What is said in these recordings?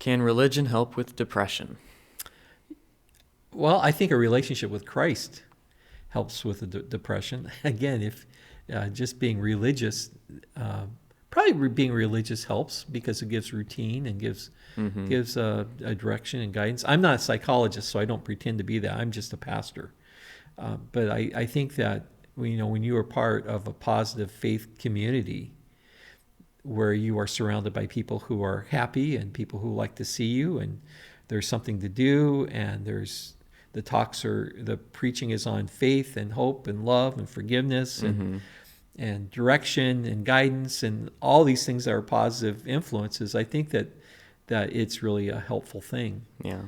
Can religion help with depression? Well, I think a relationship with Christ helps with the depression. Again, if just being religious, probably being religious helps because it gives routine and gives a direction and guidance. I'm not a psychologist, so I don't pretend to be that. I'm just a pastor. But I think that when you are part of a positive faith community where you are surrounded by people who are happy and people who like to see you, and there's something to do, and the preaching is on faith and hope and love and forgiveness and direction and guidance and all these things that are positive influences. I think that it's really a helpful thing. Yeah.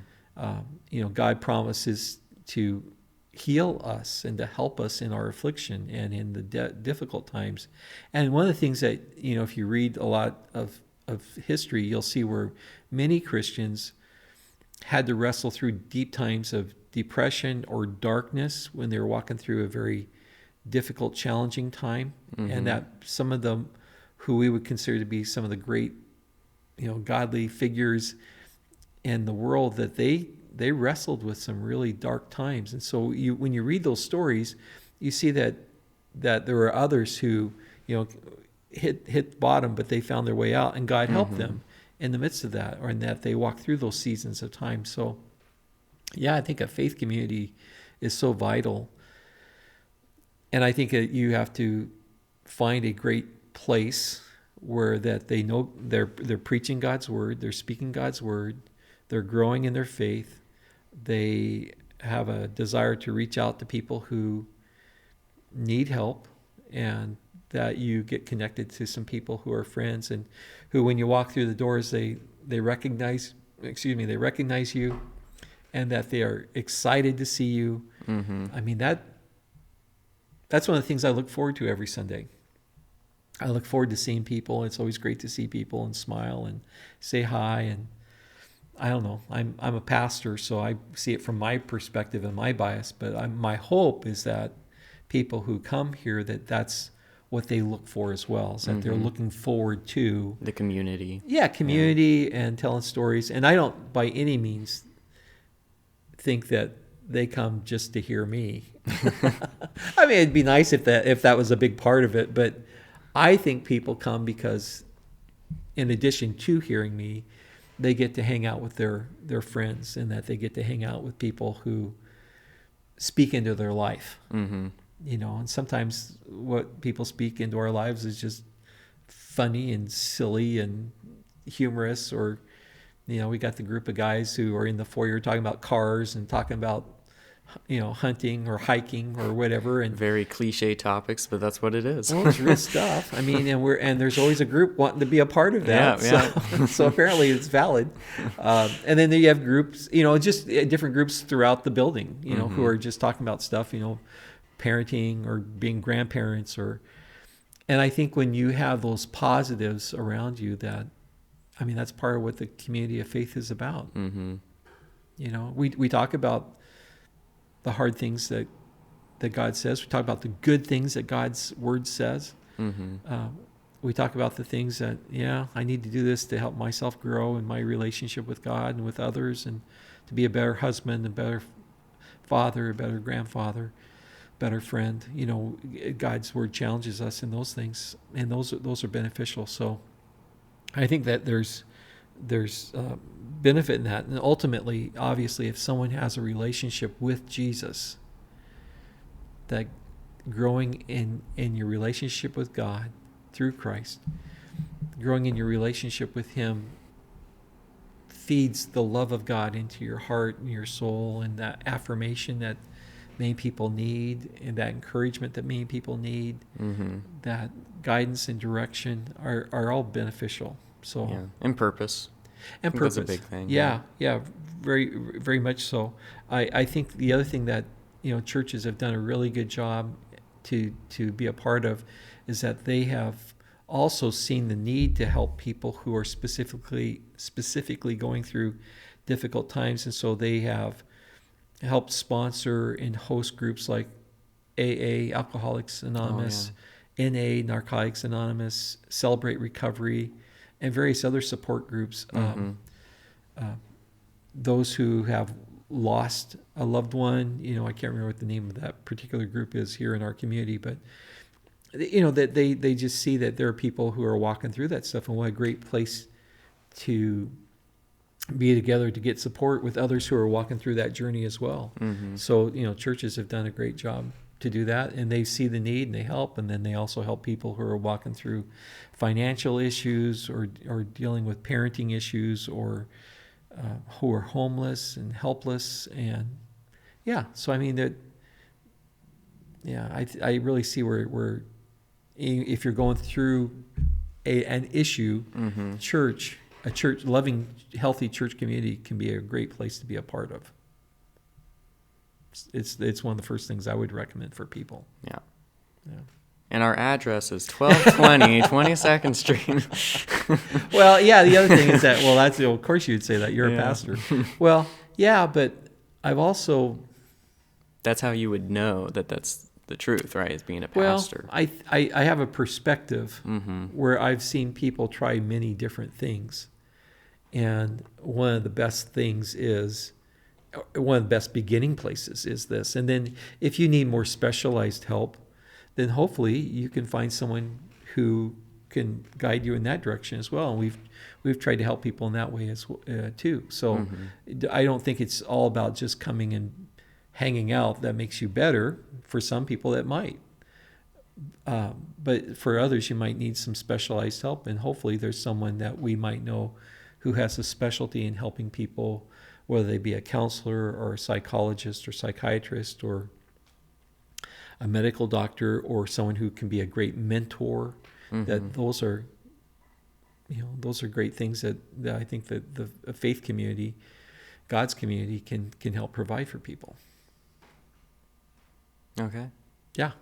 God promises to heal us and to help us in our affliction and in the difficult times. And one of the things that, if you read a lot of history, you'll see where many Christians had to wrestle through deep times of depression or darkness when they were walking through a very difficult, challenging time. And that some of them who we would consider to be some of the great, godly figures in the world, that they wrestled with some really dark times. And so when you read those stories, you see that there were others who, hit bottom, but they found their way out, and God helped them in the midst of that, or in that they walked through those seasons of time. So, yeah, I think a faith community is so vital. And I think that you have to find a great place where that they know they're preaching God's word, they're speaking God's word, they're growing in their faith, they have a desire to reach out to people who need help, and that you get connected to some people who are friends and who, when you walk through the doors, they recognize you, and that they are excited to see you. I mean, that's one of the things I look forward to every Sunday. I look forward to seeing people. It's always great to see people and smile and say hi. And I don't know, I'm a pastor, so I see it from my perspective and my bias, but my hope is that people who come here, that's what they look for as well, is that they're looking forward to the community. Yeah, community and telling stories. And I don't by any means think that they come just to hear me. I mean, it'd be nice if that was a big part of it, but I think people come because, in addition to hearing me, they get to hang out with their friends, and that they get to hang out with people who speak into their life. And sometimes what people speak into our lives is just funny and silly and humorous, or we got the group of guys who are in the foyer talking about cars and talking about hunting or hiking or whatever, and very cliche topics, but that's what it is. Well, it's real stuff. I mean, and there's always a group wanting to be a part of that. Yeah. So apparently it's valid. And then you have groups, just different groups throughout the building, who are just talking about stuff, parenting or being grandparents, and I think when you have those positives around you, that's part of what the community of faith is about. We talk about the hard things that God says. We talk about the good things that God's word says. We talk about the things that, I need to do this to help myself grow in my relationship with God and with others, and to be a better husband, a better father, a better grandfather, better friend. God's word challenges us in those things, and those are beneficial. So I think that there's benefit in that. And ultimately, obviously, if someone has a relationship with Jesus, that growing in your relationship with God through Christ, growing in your relationship with Him, feeds the love of God into your heart and your soul, and that affirmation that many people need, and that encouragement that many people need, that guidance and direction are all beneficial. So and purpose. And purpose. That's a big thing. Yeah, very, very much so. I think the other thing that churches have done a really good job to be a part of is that they have also seen the need to help people who are specifically going through difficult times, and so they have helped sponsor and host groups like AA, Alcoholics Anonymous, NA, Narcotics Anonymous, Celebrate Recovery, and various other support groups. those who have lost a loved one. I can't remember what the name of that particular group is here in our community, but that they just see that there are people who are walking through that stuff, and what a great place to be together to get support with others who are walking through that journey as well. Mm-hmm. So, churches have done a great job to do that, and they see the need and they help, and then they also help people who are walking through financial issues or dealing with parenting issues, or who are homeless and helpless. And so I mean that, I really see where if you're going through an issue, Mm-hmm. a church loving, healthy church community can be a great place to be a part of. It's one of the first things I would recommend for people. Yeah. Yeah. And our address is 1220 22nd Street. Well, the other thing is that, that's, of course you would say that. You're a pastor. Well, but I've also... That's how you would know that that's the truth, right? As being a pastor. Well, I have a perspective Mm-hmm. where I've seen people try many different things. And one of the best beginning places is this. And then if you need more specialized help, then hopefully you can find someone who can guide you in that direction as well. And we've tried to help people in that way as too. So Mm-hmm. I don't think it's all about just coming and hanging out that makes you better. For some people that might. But for others, you might need some specialized help. And hopefully there's someone that we might know who has a specialty in helping people, whether they be a counselor or a psychologist or psychiatrist or a medical doctor, or someone who can be a great mentor. Mm-hmm. That those are great things that I think that the faith community, God's community, can help provide for people. Okay. Yeah.